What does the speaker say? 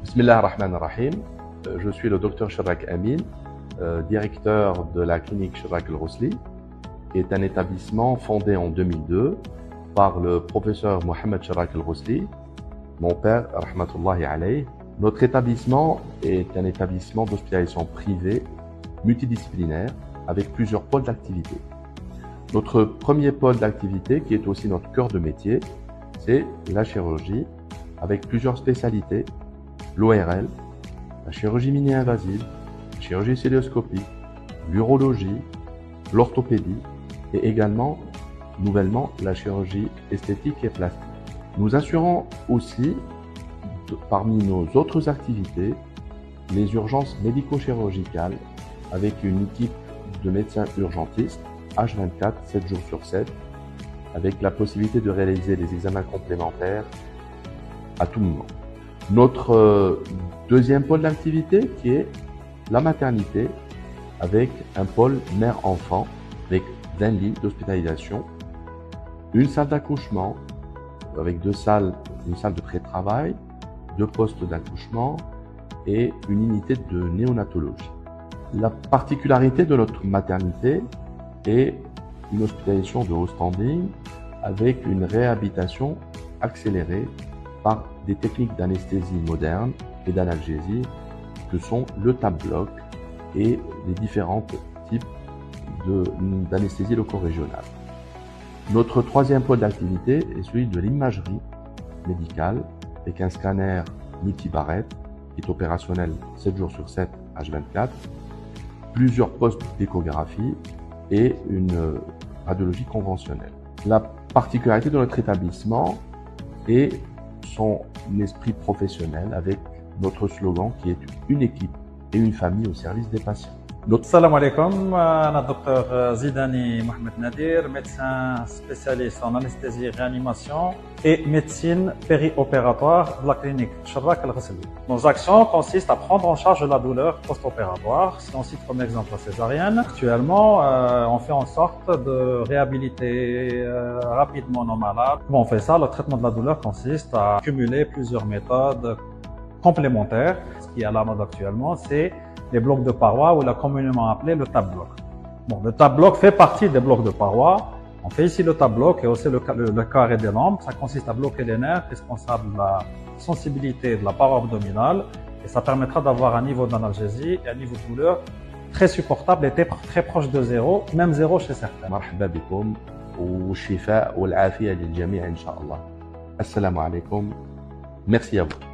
Bismillah ar-Rahman ar-Rahim. Je suis le docteur Chirrak Amin, directeur de la clinique Chirrak El-Rousli, qui est un établissement fondé en 2002 par le professeur Mohamed Chirrak El-Rousli, mon père, rahmatullahi alayh. Notre établissement est un établissement d'hospitalisation privée multidisciplinaire avec plusieurs pôles d'activité. Notre premier pôle d'activité, qui est aussi notre cœur de métier, c'est la chirurgie avec plusieurs spécialités, l'ORL, la chirurgie mini-invasive, la chirurgie cœlioscopique, l'urologie, l'orthopédie et également, nouvellement, la chirurgie esthétique et plastique. Nous assurons aussi, parmi nos autres activités, les urgences médico-chirurgicales avec une équipe de médecins urgentistes H24, 7 jours sur 7, avec la possibilité de réaliser des examens complémentaires à tout moment. Notre deuxième pôle d'activité qui est la maternité avec un pôle mère-enfant avec 20 lits d'hospitalisation, une salle d'accouchement avec deux salles, une salle de pré-travail, deux postes d'accouchement et une unité de néonatologie. La particularité de notre maternité est une hospitalisation de haut standing avec une réhabilitation accélérée par des techniques d'anesthésie moderne et d'analgésie que sont le TAP-bloc et les différents types d'anesthésie loco-régionale. Notre troisième pôle d'activité est celui de l'imagerie médicale avec un scanner multibarrette qui est opérationnel 7 jours sur 7 H24, plusieurs postes d'échographie et une radiologie conventionnelle. La particularité de notre établissement est son esprit professionnel avec notre slogan qui est une équipe et une famille au service des patients. Salam alaikum, أنا docteur Zidani Mohamed Nadir, médecin spécialiste en anesthésie et réanimation et médecine péri-opératoire de la clinique Chirrak El-Rousli. Nos actions consistent à prendre en charge la douleur post-opératoire. Si on cite comme exemple la césarienne, actuellement, on fait en sorte de réhabiliter rapidement nos malades. Comment on fait ça? Le traitement de la douleur consiste à cumuler plusieurs méthodes complémentaires. Ce qui est à la mode actuellement, c'est les blocs de parois, ou il a communément appelé le TAP-bloc. Bon, le TAP-bloc fait partie des blocs de parois. On fait ici le TAP-bloc et aussi le carré des lampes. Ça consiste à bloquer les nerfs responsables de la sensibilité de la paroi abdominale et ça permettra d'avoir un niveau d'analgésie et un niveau de douleur très supportable et très proche de zéro, même zéro chez certains. مرحبا بكم والشفاء والعافية للجميع إن شاء الله. السلام عليكم. Merci à vous.